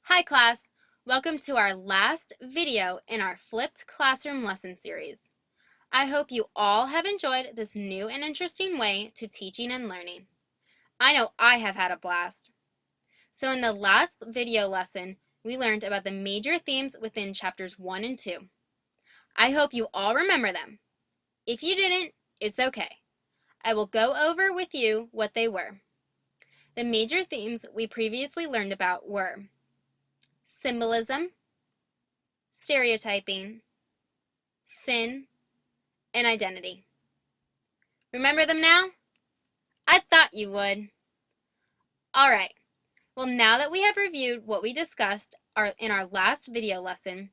Hi class! Welcome to our last video in our flipped classroom lesson series. I hope you all have enjoyed this new and interesting way to teaching and learning. I know I have had a blast. So in the last video lesson, we learned about the major themes within chapters 1 and 2. I hope you all remember them. If you didn't, it's okay. I will go over with you what they were. The major themes we previously learned about were symbolism, stereotyping, sin, and identity. Remember them now? I thought you would. Alright, well now that we have reviewed what we discussed in our last video lesson,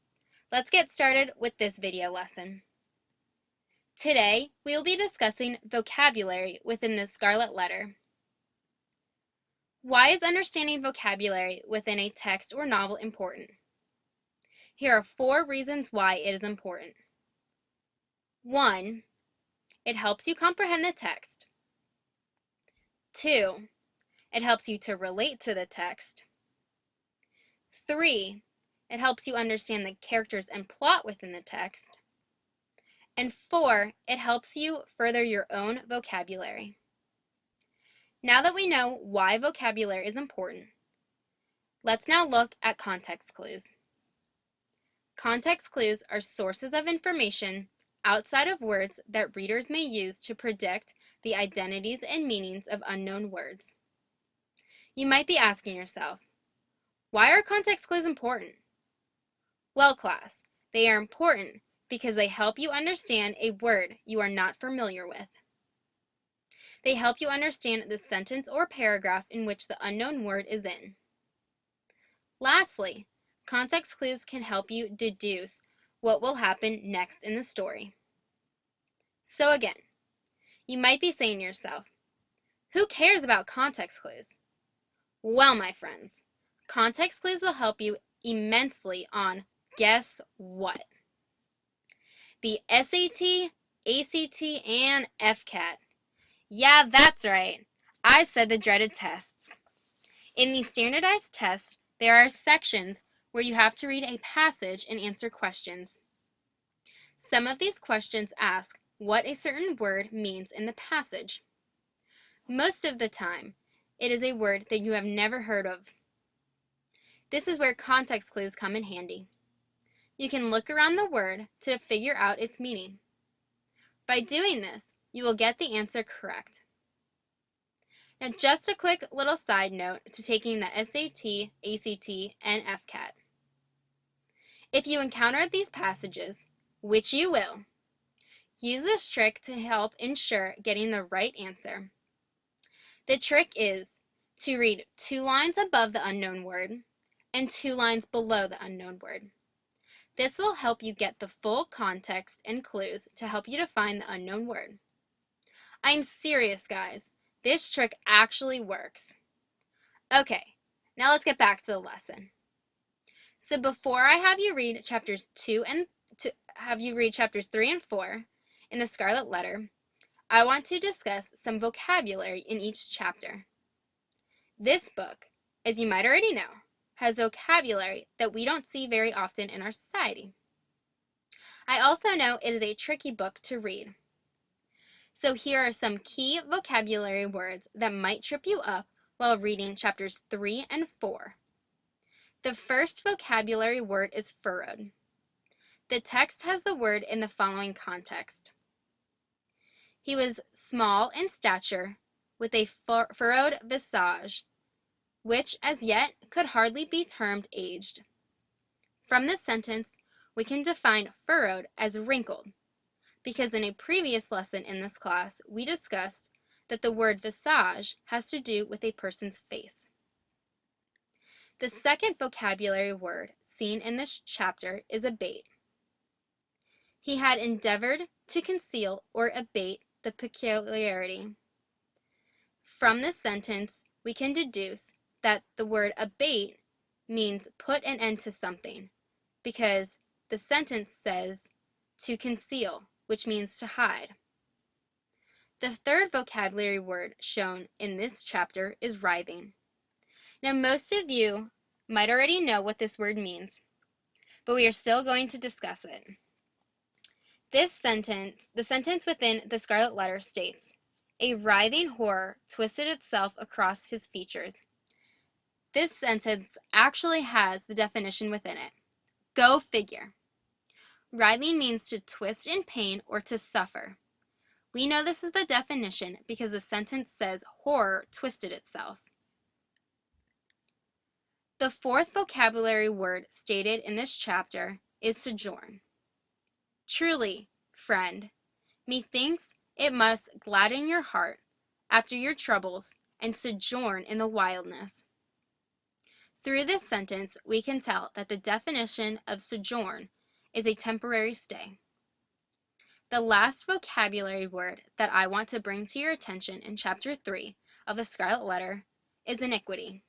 let's get started with this video lesson. Today, we will be discussing vocabulary within the Scarlet Letter. Why is understanding vocabulary within a text or novel important? Here are 4 reasons why it is important. 1. It helps you comprehend the text. 2. It helps you to relate to the text. 3. It helps you understand the characters and plot within the text. And 4. It helps you further your own vocabulary. Now that we know why vocabulary is important, let's now look at context clues. Context clues are sources of information outside of words that readers may use to predict the identities and meanings of unknown words. You might be asking yourself, why are context clues important? Well, class, they are important because they help you understand a word you are not familiar with. They help you understand the sentence or paragraph in which the unknown word is in. Lastly, context clues can help you deduce what will happen next in the story. So again, you might be saying to yourself, who cares about context clues? Well, my friends, context clues will help you immensely on guess what? The SAT, ACT, and FCAT. Yeah, that's right. I said the dreaded tests. In these standardized tests, there are sections where you have to read a passage and answer questions. Some of these questions ask what a certain word means in the passage. Most of the time, it is a word that you have never heard of. This is where context clues come in handy. You can look around the word to figure out its meaning. By doing this, you will get the answer correct. Now, just a quick little side note to taking the SAT, ACT, and FCAT. If you encounter these passages, which you will, use this trick to help ensure getting the right answer. The trick is to read 2 lines above the unknown word and 2 lines below the unknown word. This will help you get the full context and clues to help you define the unknown word. I'm serious, guys. This trick actually works. Okay, now let's get back to the lesson. So before I have you read chapters 3 and 4 in the Scarlet Letter, I want to discuss some vocabulary in each chapter. This book, as you might already know, has vocabulary that we don't see very often in our society. I also know it is a tricky book to read. So here are some key vocabulary words that might trip you up while reading chapters 3 and 4. The first vocabulary word is furrowed. The text has the word in the following context. He was small in stature, with a furrowed visage, which as yet could hardly be termed aged. From this sentence, we can define furrowed as wrinkled, because in a previous lesson in this class, we discussed that the word visage has to do with a person's face. The second vocabulary word seen in this chapter is abate. He had endeavored to conceal or abate the peculiarity. From this sentence, we can deduce that the word abate means put an end to something, because the sentence says to conceal, which means to hide. The third vocabulary word shown in this chapter is writhing. Now, most of you might already know what this word means, but we are still going to discuss it. The sentence within the Scarlet Letter states, "A writhing horror twisted itself across his features." This sentence actually has the definition within it. Go figure. Writhing means to twist in pain or to suffer. We know this is the definition because the sentence says horror twisted itself. The fourth vocabulary word stated in this chapter is sojourn. Truly, friend, methinks it must gladden your heart after your troubles and sojourn in the wilderness. Through this sentence, we can tell that the definition of sojourn is a temporary stay. The last vocabulary word that I want to bring to your attention in Chapter 3 of the Scarlet Letter is iniquity.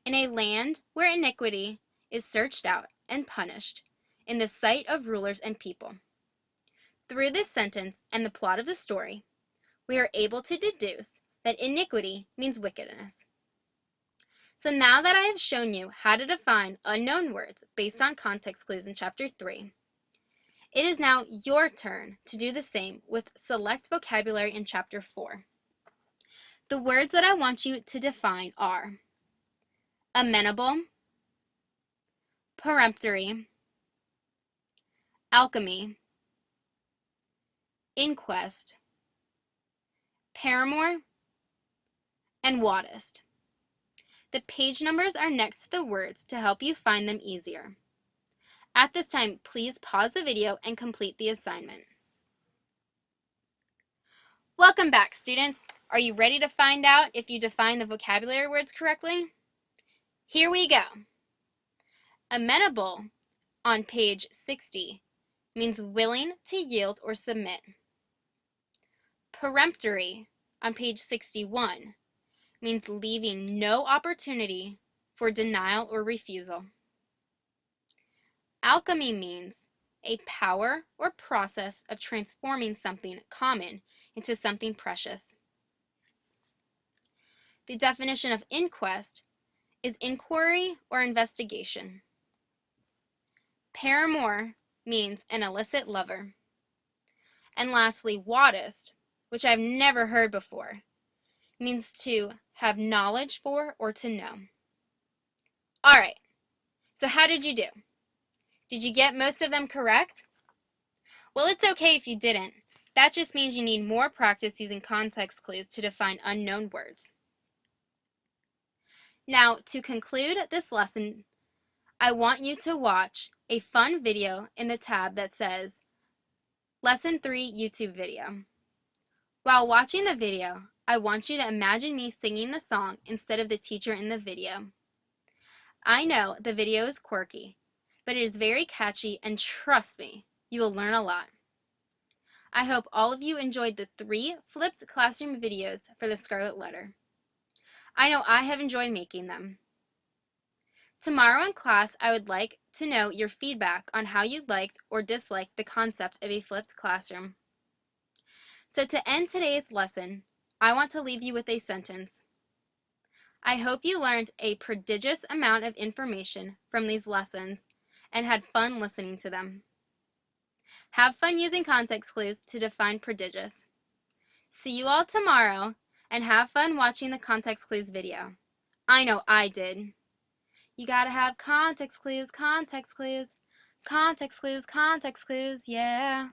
In a land where iniquity is searched out and punished in the sight of rulers and people. Through this sentence and the plot of the story, we are able to deduce that iniquity means wickedness. So now that I have shown you how to define unknown words based on context clues in Chapter 3, it is now your turn to do the same with select vocabulary in Chapter 4. The words that I want you to define are amenable, peremptory, alchemy, inquest, paramour, and wodist. The page numbers are next to the words to help you find them easier. At this time, please pause the video and complete the assignment. Welcome back, students. Are you ready to find out if you define the vocabulary words correctly? Here we go. Amenable on page 60 means willing to yield or submit. Peremptory on page 61 means leaving no opportunity for denial or refusal. Alchemy means a power or process of transforming something common into something precious. The definition of inquest is inquiry or investigation. Paramour means an illicit lover. And lastly, wodist, which I've never heard before, means to have knowledge for or to know. All right, so how did you do? Did you get most of them correct? Well, it's okay if you didn't. That just means you need more practice using context clues to define unknown words. Now, to conclude this lesson, I want you to watch a fun video in the tab that says Lesson 3 YouTube video. While watching the video, I want you to imagine me singing the song instead of the teacher in the video. I know the video is quirky, but it is very catchy, and trust me, you will learn a lot. I hope all of you enjoyed the 3 flipped classroom videos for the Scarlet Letter. I know I have enjoyed making them. Tomorrow in class, I would like to know your feedback on how you liked or disliked the concept of a flipped classroom. So to end today's lesson, I want to leave you with a sentence. I hope you learned a prodigious amount of information from these lessons and had fun listening to them. Have fun using context clues to define prodigious. See you all tomorrow, and have fun watching the context clues video. I know I did. You gotta have context clues, context clues, context clues, context clues, yeah.